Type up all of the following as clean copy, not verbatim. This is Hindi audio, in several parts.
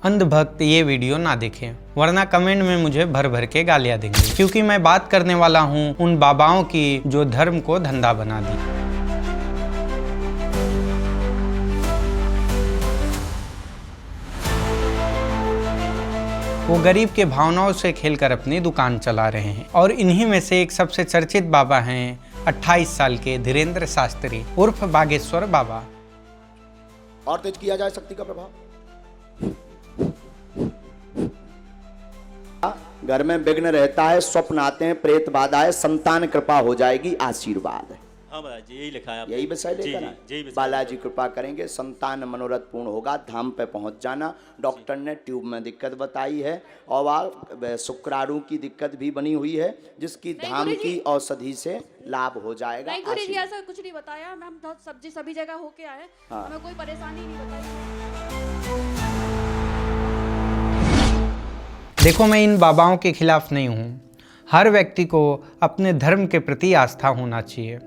अंधभक्त ये वीडियो ना देखें, वरना कमेंट में मुझे भर भर के गालियां देंगे, क्योंकि मैं बात करने वाला हूँ उन बाबाओं की जो धर्म को धंधा बना दी। वो गरीब के भावनाओं से खेलकर अपनी दुकान चला रहे हैं और इन्हीं में से एक सबसे चर्चित बाबा हैं 28 साल के धीरेन्द्र शास्त्री उर्फ बागेश्वर बाबा। और तेज किया जाए शक्ति का प्रभाव। घर में विघ्न रहता है, स्वप्न आते हैं, प्रेत बाधा है, संतान कृपा हो जाएगी, आशीर्वाद है। हाँ जी, यही लिखा है, यही विषय लेकर आए। बालाजी कृपा करेंगे, संतान मनोरथ पूर्ण होगा, धाम पे पहुंच जाना। डॉक्टर ने ट्यूब में दिक्कत बताई है और शुक्राणु की दिक्कत भी बनी हुई है, जिसकी धाम की औषधि से लाभ हो जाएगा। नहीं गुरु जी, ऐसा कुछ नहीं बताया। हम सब्जी सभी जगह होके आए, हमें कोई परेशानी नहीं बताई। देखो, मैं इन बाबाओं के खिलाफ नहीं हूँ। हर व्यक्ति को अपने धर्म के प्रति आस्था होना चाहिए,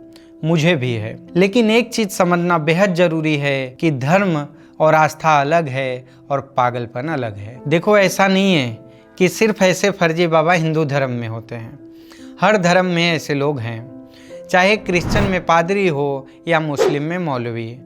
मुझे भी है। लेकिन एक चीज़ समझना बेहद ज़रूरी है कि धर्म और आस्था अलग है और पागलपन अलग है। देखो, ऐसा नहीं है कि सिर्फ ऐसे फर्जी बाबा हिंदू धर्म में होते हैं। हर धर्म में ऐसे लोग हैं, चाहे क्रिश्चियन में पादरी हो या मुस्लिम में मौलवी।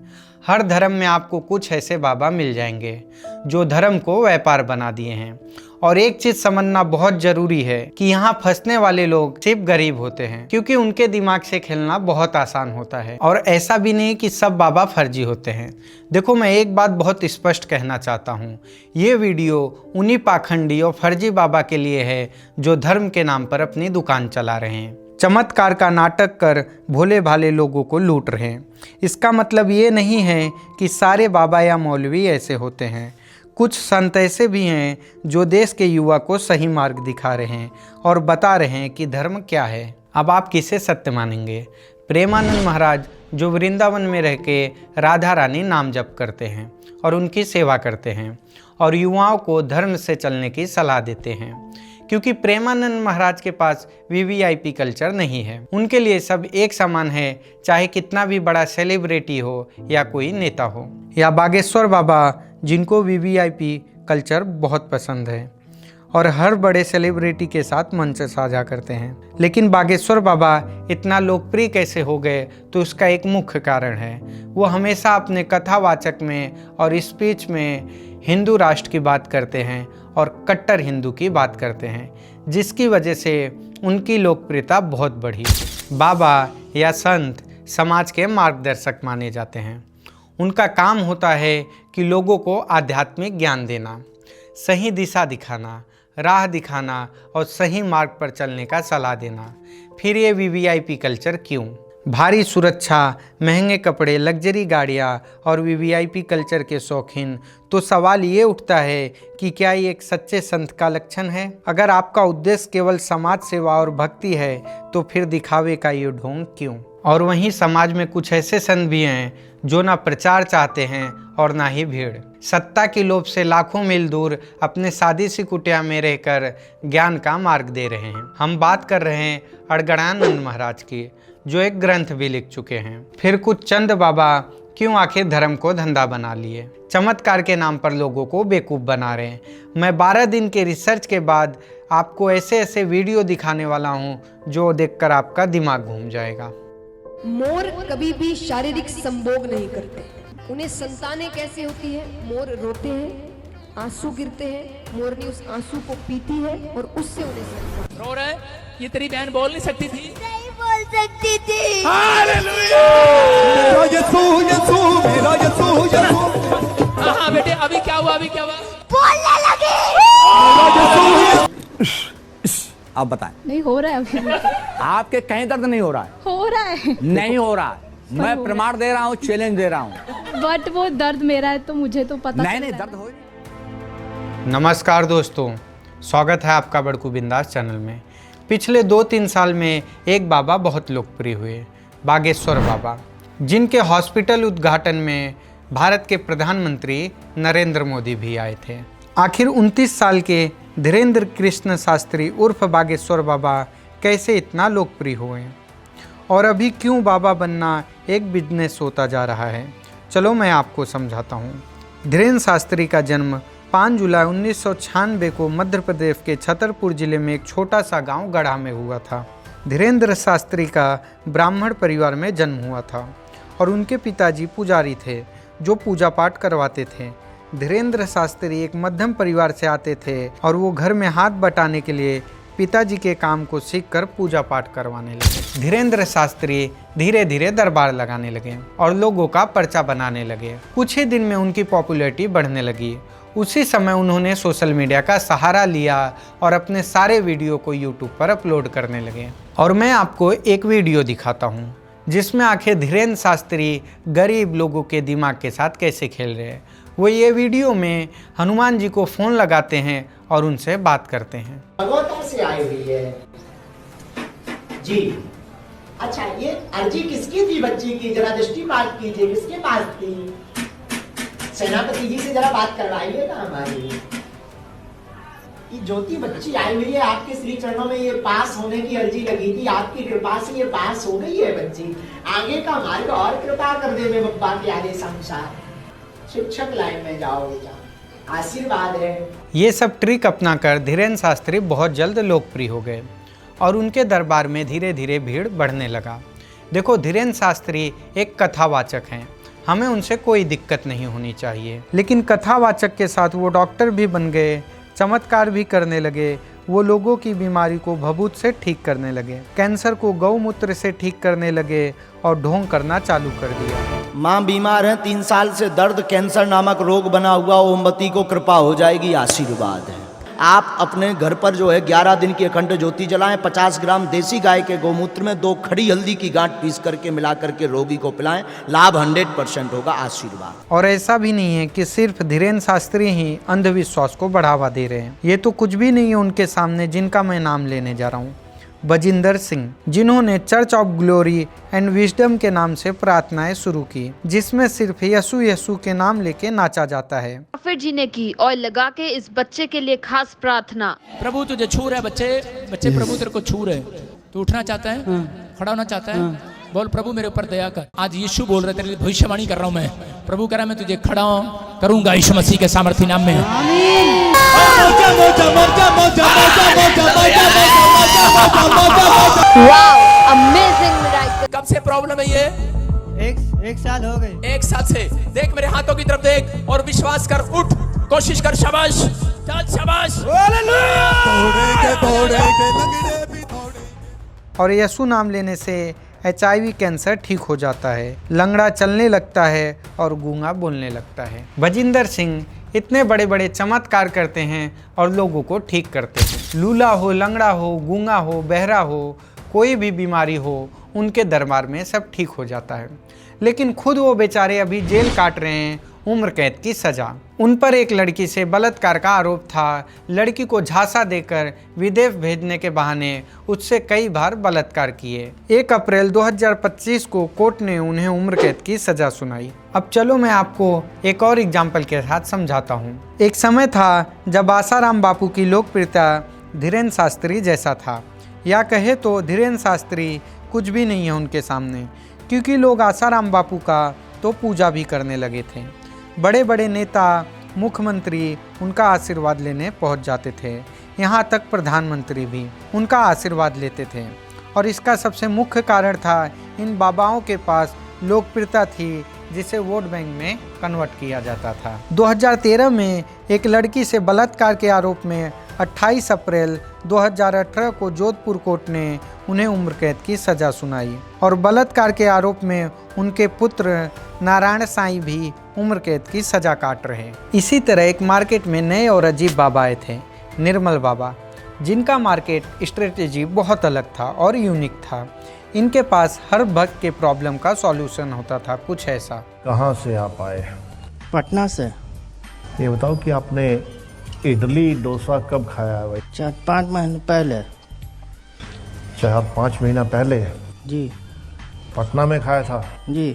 हर धर्म में आपको कुछ ऐसे बाबा मिल जाएंगे जो धर्म को व्यापार बना दिए हैं। और एक चीज़ समझना बहुत ज़रूरी है कि यहाँ फंसने वाले लोग सिर्फ गरीब होते हैं, क्योंकि उनके दिमाग से खेलना बहुत आसान होता है। और ऐसा भी नहीं कि सब बाबा फर्जी होते हैं। देखो, मैं एक बात बहुत स्पष्ट कहना चाहता हूँ, ये वीडियो उन्हीं पाखंडी और फर्जी बाबा के लिए है जो धर्म के नाम पर अपनी दुकान चला रहे हैं, चमत्कार का नाटक कर भोले भाले लोगों को लूट रहे हैं। इसका मतलब ये नहीं है कि सारे बाबा या मौलवी ऐसे होते हैं। कुछ संत ऐसे भी हैं जो देश के युवा को सही मार्ग दिखा रहे हैं और बता रहे हैं कि धर्म क्या है। अब आप किसे सत्य मानेंगे? प्रेमानंद महाराज जो वृंदावन में रह के राधा रानी नाम जप करते हैं और उनकी सेवा करते हैं और युवाओं को धर्म से चलने की सलाह देते हैं, क्योंकि प्रेमानंद महाराज के पास वीवीआईपी कल्चर नहीं है। उनके लिए सब एक समान है, चाहे कितना भी बड़ा सेलिब्रिटी हो या कोई नेता हो। या बागेश्वर बाबा जिनको वीवीआईपी कल्चर बहुत पसंद है और हर बड़े सेलिब्रिटी के साथ मंच साझा करते हैं। लेकिन बागेश्वर बाबा इतना लोकप्रिय कैसे हो गए, तो उसका एक मुख्य कारण है, वो हमेशा अपने कथावाचक में और स्पीच में हिंदू राष्ट्र की बात करते हैं और कट्टर हिंदू की बात करते हैं, जिसकी वजह से उनकी लोकप्रियता बहुत बढ़ी। बाबा या संत समाज के मार्गदर्शक माने जाते हैं। उनका काम होता है कि लोगों को आध्यात्मिक ज्ञान देना, सही दिशा दिखाना, राह दिखाना और सही मार्ग पर चलने का सलाह देना। फिर ये वीवीआईपी कल्चर क्यों? भारी सुरक्षा, महंगे कपड़े, लग्जरी गाड़ियाँ और वीवीआईपी कल्चर के शौकीन। तो सवाल ये उठता है कि क्या ये एक सच्चे संत का लक्षण है? अगर आपका उद्देश्य केवल समाज सेवा और भक्ति है, तो फिर दिखावे का ये ढोंग क्यों? और वहीं समाज में कुछ ऐसे संत भी हैं जो ना प्रचार चाहते हैं और ना ही भीड़। सत्ता की लोभ से लाखों मील दूर अपने सादी सी कुटिया में रहकर ज्ञान का मार्ग दे रहे हैं। हम बात कर रहे हैं अड़गड़ानंद महाराज की, जो एक ग्रंथ भी लिख चुके हैं। फिर कुछ चंद बाबा क्यों आखिर धर्म को धंधा बना लिए, चमत्कार के नाम पर लोगों को बेवकूफ़ बना रहे हैं। मैं 12 दिन के रिसर्च के बाद आपको ऐसे ऐसे वीडियो दिखाने वाला हूँ जो देखकर आपका दिमाग घूम जाएगा। मोर कभी भी शारीरिक संभोग नहीं करते। उन्हें संतानें कैसे होती है? मोर रोते हैं, आंसू गिरते हैं, मोरनी उस आंसू को पीती है और उससे उन्हें रो रहे। ये तेरी बहन बोल नहीं सकती थी? नहीं बोल सकती थी। हालेलुया! मेरा यीशु यीशु मेरा यीशु यीशु। हाँ बेटे, अभी क्या हुआ? अभी क्या हुआ? बोलने लगी। आप बताएं। नहीं हो रहा है अभी। आपके कहीं दर्द नहीं हो रहा है? हो रहा है। नहीं हो रहा है। मैं प्रमाण दे रहा हूँ, चैलेंज दे रहा हूँ। बट वो दर्द मेरा है तो मुझे तो पता नहीं दर्द हो। नमस्कार दोस्तों, स्वागत है आपका बड़कू बिंदास चैनल में। पिछले 2-3 साल में एक बाबा बहुत लोकप्रिय हुए, बागेश्वर बाबा, जिनके हॉस्पिटल उद्घाटन में भारत के प्रधानमंत्री नरेंद्र मोदी भी आए थे। आखिर 29 साल के धीरेन्द्र कृष्ण शास्त्री उर्फ बागेश्वर बाबा कैसे इतना लोकप्रिय हुए और अभी क्यों बाबा बनना एक बिजनेस होता जा रहा है? चलो मैं आपको समझाता हूँ। धीरेन्द्र शास्त्री का जन्म 5 जुलाई 1996 को मध्य प्रदेश के छतरपुर जिले में एक छोटा सा गांव गढ़ा में हुआ था। धीरेन्द्र शास्त्री का ब्राह्मण परिवार में जन्म हुआ था और उनके पिताजी पुजारी थे जो पूजा पाठ करवाते थे। धीरेन्द्र शास्त्री एक मध्यम परिवार से आते थे और वो घर में हाथ बटाने के लिए पिताजी के काम को सीखकर पूजा पाठ करवाने लगे। धीरेन्द्र शास्त्री धीरे धीरे दरबार लगाने लगे और लोगों का पर्चा बनाने लगे। कुछ ही दिन में उनकी पॉपुलैरिटी बढ़ने लगी। उसी समय उन्होंने सोशल मीडिया का सहारा लिया और अपने सारे वीडियो को यूट्यूब पर अपलोड करने लगे। और मैं आपको एक वीडियो दिखाता हूँ जिसमें आखिर धीरेन्द्र शास्त्री गरीब लोगों के दिमाग के साथ कैसे खेल रहे हैं। वो ये वीडियो में हनुमान जी को फ़ोन लगाते हैं और उनसे बात करते हैं। भगवता से आई हुई है जी। अच्छा, ये अर्जी किसकी थी बच्ची की? जरा दृष्टिपात कीजिए, किसके पास थी? सेनापति जी से जरा बात करवाइए ना हमारी। ये ज्योति बच्ची आई हुई है आपके श्री चरणों में, ये पास होने की अर्जी लगी थी, आपकी कृपा से ये पास हो गई है बच्ची। आगे का मार्ग और कृपा कर दे में बप्पा के आदेश अनुसार शिक्षक लाइन में जाओ बेटा, आशीर्वाद है। ये सब ट्रिक अपनाकर धीरेन्द्र शास्त्री बहुत जल्द लोकप्रिय हो गए और उनके दरबार में धीरे धीरे भीड़ बढ़ने लगा। देखो, धीरेन्द्र शास्त्री एक कथावाचक हैं, हमें उनसे कोई दिक्कत नहीं होनी चाहिए। लेकिन कथावाचक के साथ वो डॉक्टर भी बन गए, चमत्कार भी करने लगे। वो लोगों की बीमारी को भभूत से ठीक करने लगे, कैंसर को गौमूत्र से ठीक करने लगे और ढोंग करना चालू कर दिया। माँ बीमार है, 3 साल से दर्द कैंसर नामक रोग बना हुआ, ओमवती को कृपा हो जाएगी, आशीर्वाद है। आप अपने घर पर जो है 11 दिन की अखंड ज्योति जलाएं, 50 ग्राम देसी गाय के गौमूत्र में 2 खड़ी हल्दी की गांठ पीस करके मिला करके रोगी को पिलाएं, लाभ 100% होगा, आशीर्वाद। और ऐसा भी नहीं है कि सिर्फ धीरेन्द्र शास्त्री ही अंधविश्वास को बढ़ावा दे रहे हैं। ये तो कुछ भी नहीं है उनके सामने जिनका मैं नाम लेने जा रहा हूँ। बजिंदर सिंह, जिन्होंने church of glory and wisdom के नाम से प्रार्थनाएं शुरू की, जिसमें सिर्फ यीशु यीशु के नाम लेके नाचा जाता है। फिर जी ने की ऑयल लगा के इस बच्चे के लिए खास प्रार्थना। प्रभु तुझे छू रहे बच्चे, बच्चे प्रभु तेरे को छू रहे। तू उठना चाहता है, खड़ा होना चाहता है, बोल प्रभु मेरे ऊपर दया कर। आज यीशु बोल रहे, तेरे लिए भविष्यवाणी कर रहा हूँ मैं। प्रभु कह रहा है मैं तुझे खड़ा करूंगा यीशु मसीह के सामर्थ्य नाम में। Wow, amazing miracle. कब से प्रॉब्लम है ये? एक साल हो गए। 1 साल से। देख मेरे हाथों की तरफ देख और विश्वास कर, उठ, कोशिश कर, शाबाश, चल शाबाश। और यीशु नाम लेने से HIV कैंसर ठीक हो जाता है, लंगड़ा चलने लगता है और गूंगा बोलने लगता है। बजिंदर सिंह इतने बड़े बड़े चमत्कार करते हैं और लोगों को ठीक करते हैं। लूला हो, लंगड़ा हो, गूंगा हो, बहरा हो, कोई भी बीमारी हो, उनके दरबार में सब ठीक हो जाता है। लेकिन खुद वो बेचारे अभी जेल काट रहे हैं, उम्र कैद की सज़ा। उन पर एक लड़की से बलात्कार का आरोप था। लड़की को झांसा देकर विदेश भेजने के बहाने उससे कई बार बलात्कार किए। 1 अप्रैल 2025 को कोर्ट ने उन्हें उम्र कैद की सज़ा सुनाई। अब चलो मैं आपको एक और एग्जाम्पल के साथ समझाता हूँ। एक समय था जब आसाराम बापू की लोकप्रियता धीरेन्द्र शास्त्री जैसा था, या कहे तो धीरेन्द्र शास्त्री कुछ भी नहीं है उनके सामने, क्योंकि लोग आसाराम बापू का तो पूजा भी करने लगे थे। बड़े बड़े नेता, मुख्यमंत्री उनका आशीर्वाद लेने पहुंच जाते थे, यहाँ तक प्रधानमंत्री भी उनका आशीर्वाद लेते थे। और इसका सबसे मुख्य कारण था इन बाबाओं के पास लोकप्रियता थी जिसे वोट बैंक में कन्वर्ट किया जाता था। 2013 में एक लड़की से बलात्कार के आरोप में 28 अप्रैल 2018 को जोधपुर कोर्ट ने उन्हें उम्र कैद की सज़ा सुनाई और बलात्कार के आरोप में उनके पुत्र नारायण साईं भी उम्र कैद की सज़ा काट रहे। इसी तरह एक मार्केट में नए और अजीब बाबा आए थे, निर्मल बाबा, जिनका मार्केट स्ट्रेटेजी बहुत अलग था और यूनिक था। इनके पास हर भक्त के प्रॉब्लम का सॉल्यूशन होता था, कुछ ऐसा। कहाँ से आप आए? पटना से। ये बताओ कि आपने इडली डोसा कब खाया है भाई? 4-5 महीने पहले। 4-5 महीना पहले? जी। पटना में खाया था? जी।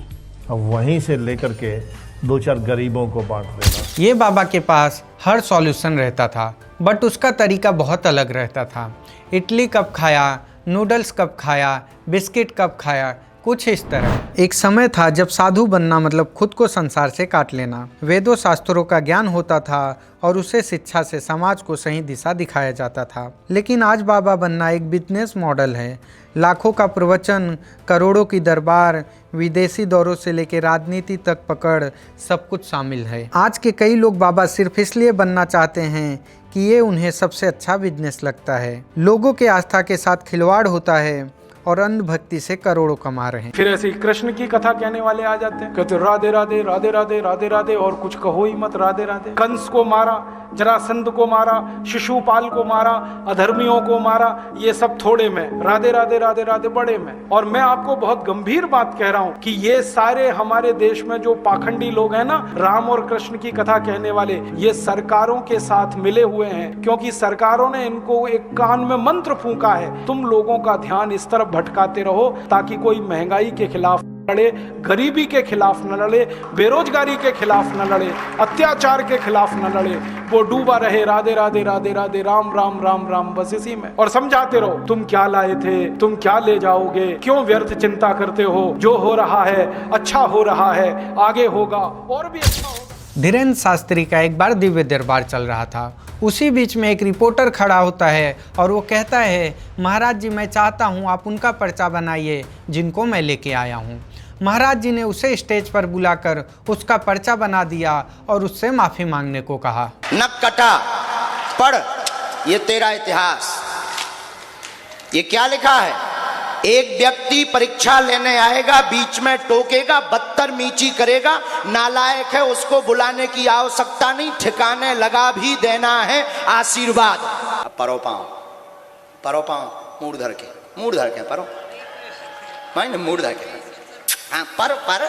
अब वहीं से लेकर के 2-4 गरीबों को बांट देना। ये बाबा के पास हर सॉल्यूशन रहता था, बट उसका तरीका बहुत अलग रहता था। इडली कब खाया, नूडल्स कब खाया, बिस्किट कब खाया, कुछ इस तरह। एक समय था जब साधु बनना मतलब खुद को संसार से काट लेना। वेदों शास्त्रों का ज्ञान होता था और उसे शिक्षा से समाज को सही दिशा दिखाया जाता था। लेकिन आज बाबा बनना एक बिजनेस मॉडल है। लाखों का प्रवचन, करोड़ों की दरबार, विदेशी दौरों से लेकर राजनीति तक पकड़, सब कुछ शामिल है। आज के कई लोग बाबा सिर्फ इसलिए बनना चाहते हैं कि ये उन्हें सबसे अच्छा बिजनेस लगता है। लोगों के आस्था के साथ खिलवाड़ होता है और अंधभक्ति से करोड़ों कमा रहे हैं। फिर ऐसे ही कृष्ण की कथा कहने वाले आ जाते हैं, कहते राधे राधे राधे राधे राधे राधे और कुछ कहो ही मत राधे राधे। कंस को मारा, जरासंध को मारा, शिशुपाल को मारा, अधर्मियों को मारा, ये सब थोड़े में, राधे राधे राधे राधे बड़े में। और मैं आपको बहुत गंभीर बात कह रहा हूं कि ये सारे हमारे देश में जो पाखंडी लोग हैं ना, राम और कृष्ण की कथा कहने वाले, ये सरकारों के साथ मिले हुए हैं, क्योंकि सरकारों ने इनको एक कान में मंत्र फूंका है, तुम लोगों का ध्यान इस तरफ भटकाते रहो ताकि कोई महंगाई के खिलाफ लड़े, गरीबी के खिलाफ न लड़े, बेरोजगारी के खिलाफ न लड़े, अत्याचार के खिलाफ न लड़े, वो डूबा रहे राधे राधे राधे राधे राम राम राम राम बस इसी में। और समझाते रहो, तुम क्या लाए थे, तुम क्या ले जाओगे, क्यों व्यर्थ चिंता करते हो, जो हो रहा है अच्छा हो रहा है, आगे होगा और भी अच्छा होगा। धीरेन्द्र शास्त्री का एक बार दिव्य दरबार चल रहा था। उसी बीच में एक रिपोर्टर खड़ा होता है और वो कहता है, महाराज जी मैं चाहता हूँ आप उनका पर्चा बनाइए जिनको मैं लेके आया हूँ। महाराज जी ने उसे स्टेज पर बुलाकर उसका पर्चा बना दिया और उससे माफ़ी मांगने को कहा। नक कटा, पढ़ ये तेरा इतिहास। ये क्या लिखा है? एक व्यक्ति परीक्षा लेने आएगा, बीच में टोकेगा, बदतमीजी करेगा, नालायक है, उसको बुलाने की आवश्यकता नहीं, ठिकाने लगा भी देना है आशीर्वाद। परो पाओ मूड धर के परो, माइंड मूड धर के, हाँ पर।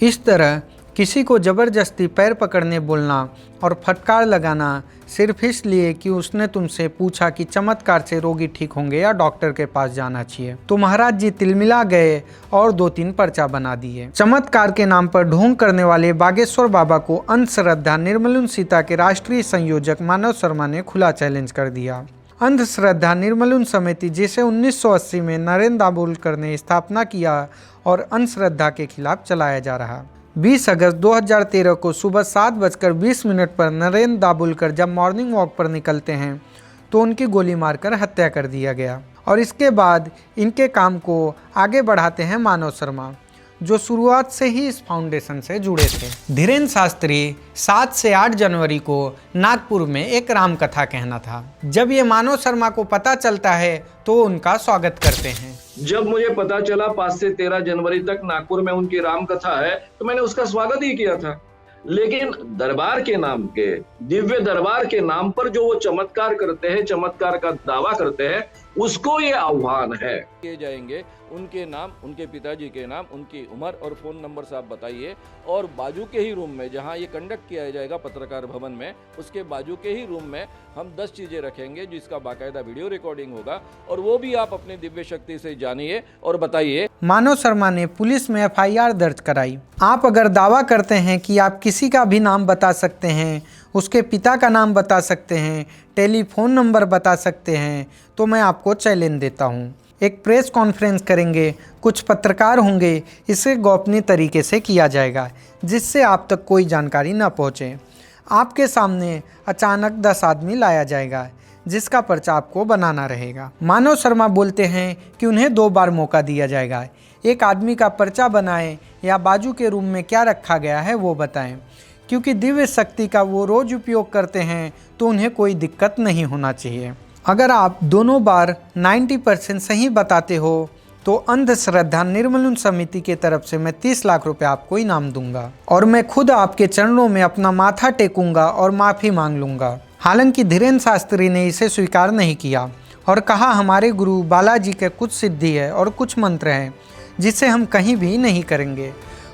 इस तरह किसी को जबरदस्ती पैर पकड़ने बोलना और फटकार लगाना सिर्फ इसलिए कि उसने तुमसे पूछा कि चमत्कार से रोगी ठीक होंगे या डॉक्टर के पास जाना चाहिए, तो महाराज जी तिलमिला गए और 2-3 पर्चा बना दिए। चमत्कार के नाम पर ढोंग करने वाले बागेश्वर बाबा को अंधश्रद्धा निर्मूलन सीता के राष्ट्रीय संयोजक मानव शर्मा ने खुला चैलेंज कर दिया। अंधश्रद्धा निर्मूलन समिति, जिसे 1980 में नरेंद्र दाभोलकर ने स्थापना किया और अंधश्रद्धा के खिलाफ चलाया जा रहा। 20 अगस्त 2013 को सुबह 7:20 पर नरेंद्र दाभोलकर जब मॉर्निंग वॉक पर निकलते हैं तो उनकी गोली मारकर हत्या कर दिया गया। और इसके बाद इनके काम को आगे बढ़ाते हैं मानव शर्मा, जो शुरुआत से ही इस फाउंडेशन से जुड़े थे। धीरेन्द्र शास्त्री 7 से 8 जनवरी को नागपुर में एक राम कथा कहना था। जब ये मानव शर्मा को पता चलता है तो उनका स्वागत करते हैं। जब मुझे पता चला 5 से 13 जनवरी तक नागपुर में उनकी राम कथा है तो मैंने उसका स्वागत ही किया था। लेकिन दरबार के नाम के, दिव्य दरबार के नाम पर जो वो चमत्कार करते हैं, चमत्कार का दावा करते हैं, उसको ये आह्वान है। किए जाएंगे उनके नाम, उनके पिताजी के नाम, उनकी उम्र और फ़ोन नंबर से आप बताइए। और बाजू के ही रूम में जहां ये कंडक्ट किया जाएगा पत्रकार भवन में, उसके बाजू के ही रूम में हम 10 चीज़ें रखेंगे जिसका बाकायदा वीडियो रिकॉर्डिंग होगा, और वो भी आप अपनी दिव्य शक्ति से जानिए और बताइए। मानव शर्मा ने पुलिस में FIR दर्ज कराई। आप अगर दावा करते हैं कि आप किसी का भी नाम बता सकते हैं, उसके पिता का नाम बता सकते हैं, टेलीफोन नंबर बता सकते हैं, तो मैं आपको चैलेंज देता हूँ। एक प्रेस कॉन्फ्रेंस करेंगे, कुछ पत्रकार होंगे, इसे गोपनीय तरीके से किया जाएगा जिससे आप तक कोई जानकारी न पहुँचे। आपके सामने अचानक 10 आदमी लाया जाएगा जिसका पर्चा आपको बनाना रहेगा। मानव शर्मा बोलते हैं कि उन्हें 2 बार मौका दिया जाएगा। एक आदमी का पर्चा बनाएं या बाजू के रूम में क्या रखा गया है वो बताएं, क्योंकि दिव्य शक्ति का वो रोज उपयोग करते हैं तो उन्हें कोई दिक्कत नहीं होना चाहिए। अगर आप दोनों बार 90% सही बताते हो तो अंधश्रद्धा निर्मूलन समिति की तरफ से मैं 30 लाख रुपए आपको इनाम दूंगा और मैं खुद आपके चरणों में अपना माथा टेकूंगा और माफ़ी मांग लूंगा। हालांकि धीरेन्द्र शास्त्री ने इसे स्वीकार नहीं किया और कहा, हमारे गुरु बालाजी के कुछ सिद्धि है और कुछ मंत्र हैं जिसे हम कहीं भी नहीं करेंगे,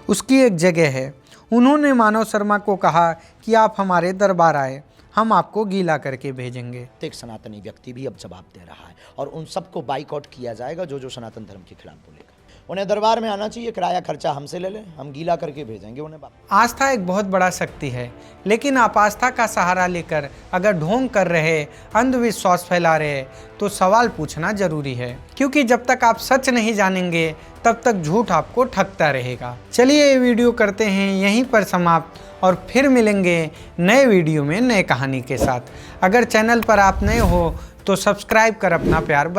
उसकी एक जगह है। उन्होंने मानव शर्मा को कहा कि आप हमारे दरबार आए, हम आपको गीला करके भेजेंगे। एक सनातनी व्यक्ति भी अब जवाब दे रहा है और उन सबको बाइकआउट किया जाएगा जो सनातन धर्म के खिलाफ बोलेगा। उन्हें दरबार में आना चाहिए, किराया खर्चा हमसे ले लें, हम गीला करके भेजेंगे उन्हें वापस। आस्था एक बहुत बड़ा शक्ति है, लेकिन आप आस्था का सहारा लेकर अगर ढोंग कर रहे, अंधविश्वास फैला रहे तो सवाल पूछना जरूरी है, क्योंकि जब तक आप सच नहीं जानेंगे तब तक झूठ आपको ठगता रहेगा। चलिए ये वीडियो करते हैं यहीं पर समाप्त और फिर मिलेंगे नए वीडियो में नए कहानी के साथ। अगर चैनल पर आप नए हो तो सब्सक्राइब कर अपना प्यार बना